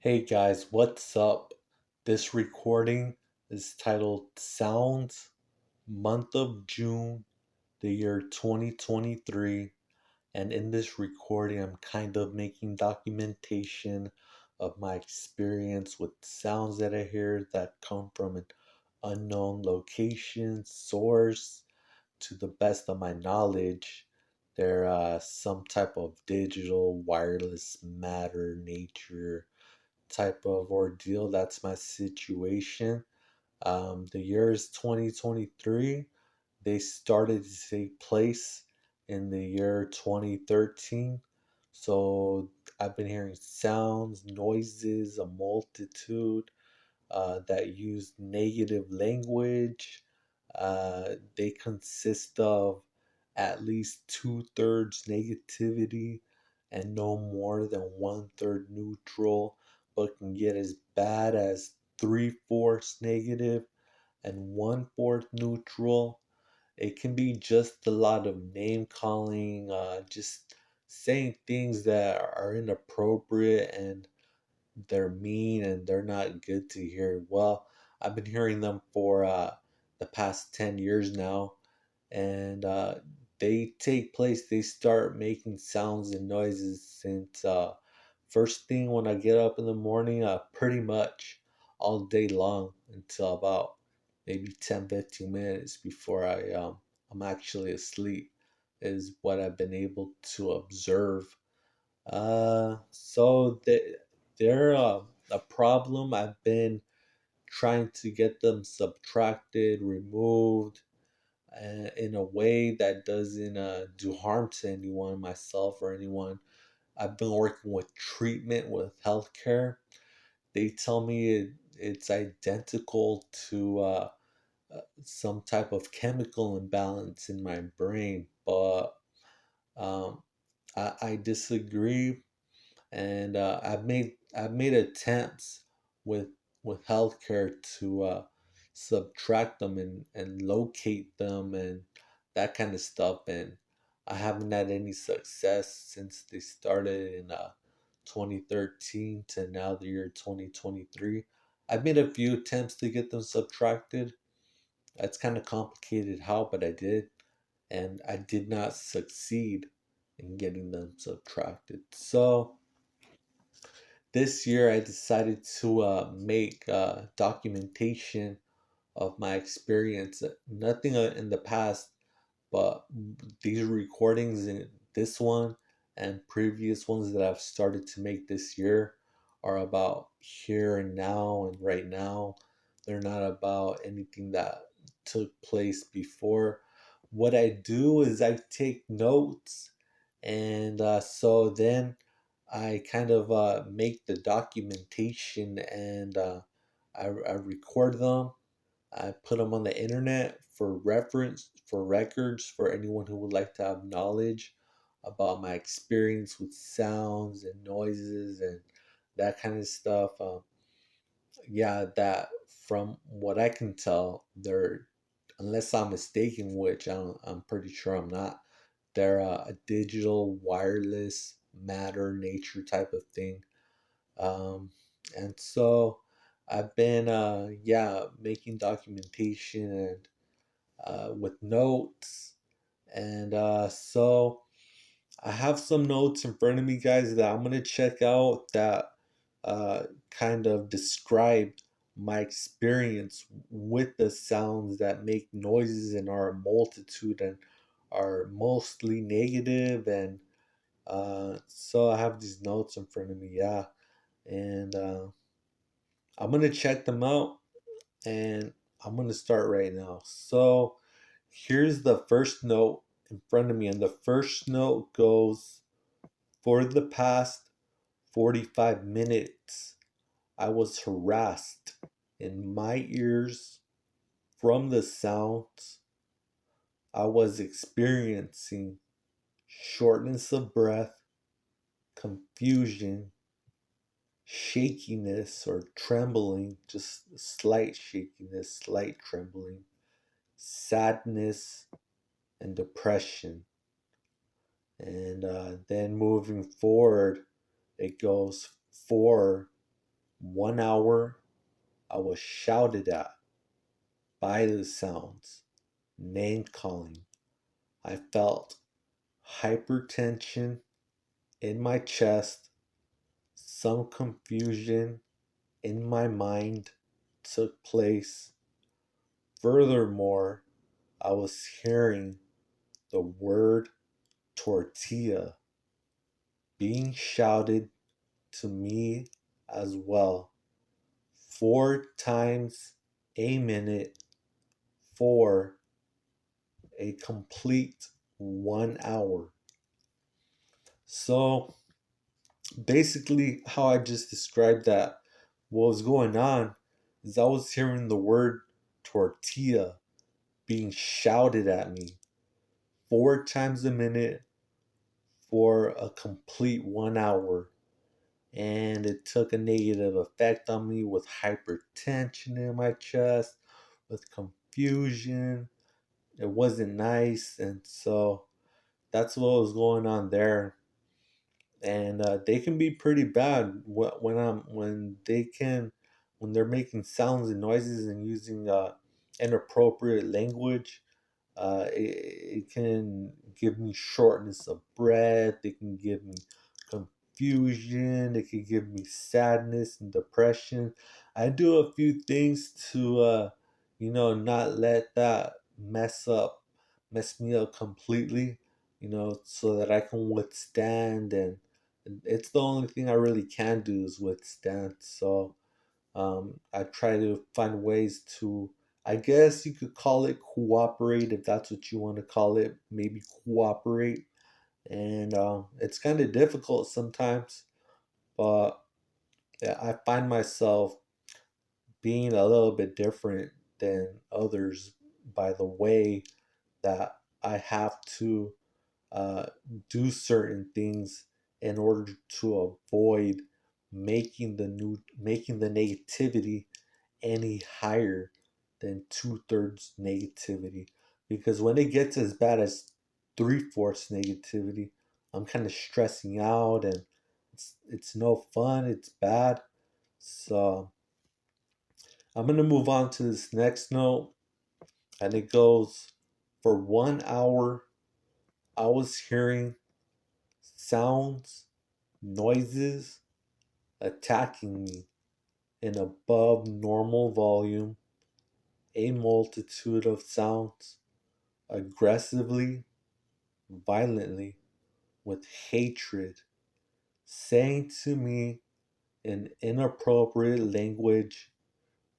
Hey guys, what's up? This recording is titled Sounds, Month of June, the year 2023. And in this recording, I'm kind of making documentation of my experience with sounds that I hear that come from an unknown location, source, to the best of my knowledge. They're some type of digital, wireless matter, nature type of ordeal. That's my situation. The year is 2023. They started to take place in the year 2013. So I've been hearing sounds, noises, a multitude that use negative language. They consist of at least two-thirds negativity and no more than one-third neutral, but can get as bad as three-fourths negative and one-fourth neutral. It can be just a lot of name calling, just saying things that are inappropriate and they're mean and they're not good to hear. Well, I've been hearing them for the past 10 years now, and they take place, they start making sounds and noises since first thing when I get up in the morning, pretty much all day long until about maybe 10-15 minutes before I'm actually asleep, is what I've been able to observe. They're a problem. I've been trying to get them subtracted, removed, in a way that doesn't do harm to anyone, myself or anyone. I've been working with treatment with healthcare. They tell me it's identical to some type of chemical imbalance in my brain, but um, I disagree, and I've made attempts with healthcare to subtract them and locate them and that kind of stuff, and I haven't had any success since they started in 2013 to now the year 2023. I've made a few attempts to get them subtracted. It's kind of complicated how, but I did, and I did not succeed in getting them subtracted. So this year I decided to make documentation of my experience. Nothing in the past, but these recordings in this one and previous ones that I've started to make this year are about here and now and right now. They're not about anything that took place before. What I do is I take notes, and so then I kind of make the documentation, and I record them. I put them on the internet for reference, for records, for anyone who would like to have knowledge about my experience with sounds and noises and that kind of stuff. Yeah, that from what I can tell, they're, unless I'm mistaken, which I'm pretty sure I'm not, they're a digital wireless matter nature type of thing. Um, and so I've been, making documentation and with notes. And so I have some notes in front of me, guys, that I'm going to check out that kind of describe my experience with the sounds that make noises and are a multitude and are mostly negative. And so I have these notes in front of me, yeah. And I'm going to check them out, and I'm going to start right now. So here's the first note in front of me, and the first note goes: for the past 45 minutes, I was harassed in my ears from the sounds. I was experiencing shortness of breath, confusion, shakiness or trembling, just slight shakiness, slight trembling, sadness, and depression. And then moving forward, it goes: 4, 1 hour, I was shouted at by the sounds, name calling. I felt hypertension in my chest, some confusion in my mind took place. Furthermore, I was hearing the word tortilla being shouted to me as well. 4 times a minute for a complete 1 hour. So basically, how I just described that, what was going on is I was hearing the word tortilla being shouted at me 4 times a minute for a complete 1 hour. And it took a negative effect on me with hypertension in my chest, with confusion. It wasn't nice. And so that's what was going on there. And they can be pretty bad when they're making sounds and noises and using inappropriate language. It can give me shortness of breath. It can give me confusion. It can give me sadness and depression. I do a few things to, not let that mess me up completely. So that I can withstand, and it's the only thing I really can do is withstand. So I try to find ways to, I guess you could call it cooperate if that's what you want to call it. Maybe cooperate. And it's kind of difficult sometimes, but yeah, I find myself being a little bit different than others by the way that I have to uh, do certain things in order to avoid making the negativity any higher than 2/3 negativity. Because when it gets as bad as 3/4 negativity, I'm kind of stressing out, and it's no fun. It's bad. So I'm gonna move on to this next note, and it goes, for 1 hour I was hearing sounds, noises attacking me in above normal volume, a multitude of sounds, aggressively, violently, with hatred, saying to me in inappropriate language,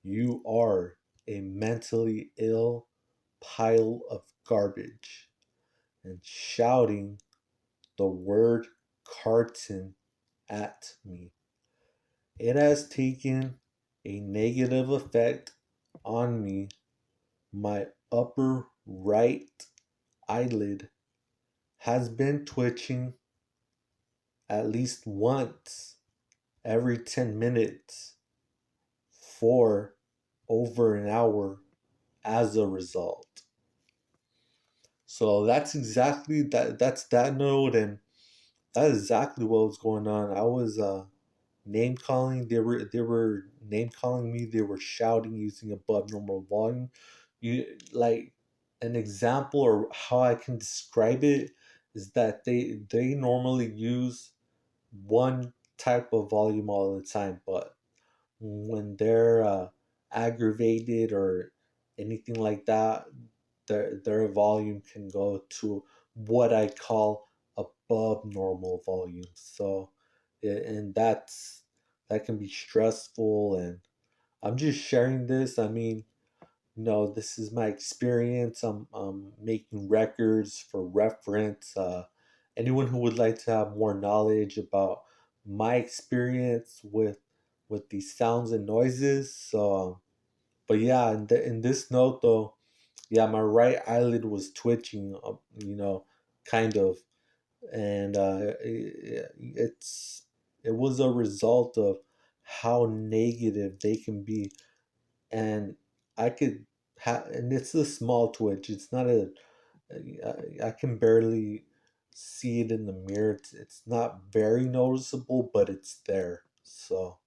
"You are a mentally ill pile of garbage," and shouting the word carton at me. It has taken a negative effect on me. My upper right eyelid has been twitching at least once every 10 minutes for over an hour as a result. So that's exactly that's that note, and that is exactly what was going on. I was name calling. They were name calling me. They were shouting using above normal volume. You like an example or how I can describe it is that they normally use one type of volume all the time, but when they're aggravated or anything like that, their volume can go to what I call above normal volume. So, and that can be stressful. And I'm just sharing this. I mean, this is my experience. I'm making records for reference. Anyone who would like to have more knowledge about my experience with these sounds and noises. So, but yeah, in this note though, yeah, my right eyelid was twitching, kind of, and it was a result of how negative they can be. And I could and it's a small twitch. It's not I can barely see it in the mirror. It's not very noticeable, but it's there. So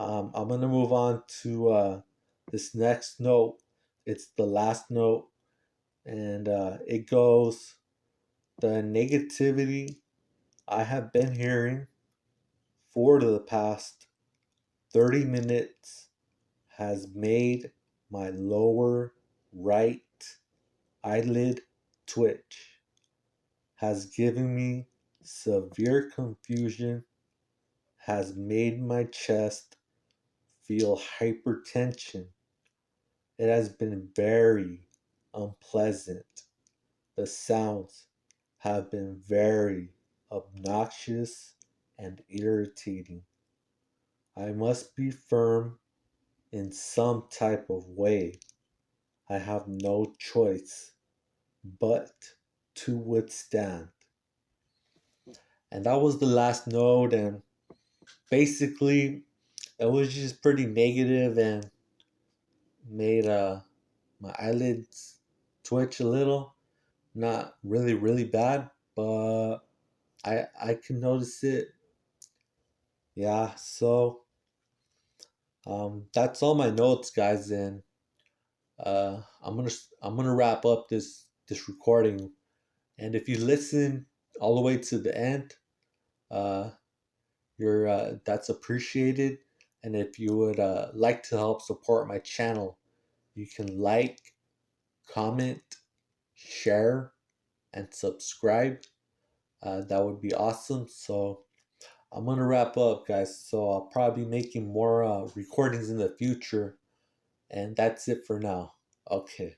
I'm gonna move on to this next note. It's the last note, and it goes: the negativity I have been hearing for the past 30 minutes has made my lower right eyelid twitch, has given me severe confusion, has made my chest feel hypertension. It has been very unpleasant. The sounds have been very obnoxious and irritating. I must be firm in some type of way. I have no choice but to withstand. And that was the last note, and basically, it was just pretty negative and made my eyelids twitch a little. Not really, really bad, but I can notice it. Yeah, so that's all my notes, guys, and I'm gonna wrap up this recording. And if you listen all the way to the end, uh, you're that's appreciated. And if you would like to help support my channel, you can like, comment, share, and subscribe. That would be awesome. So I'm gonna wrap up, guys. So I'll probably be making more recordings in the future, and that's it for now. Okay.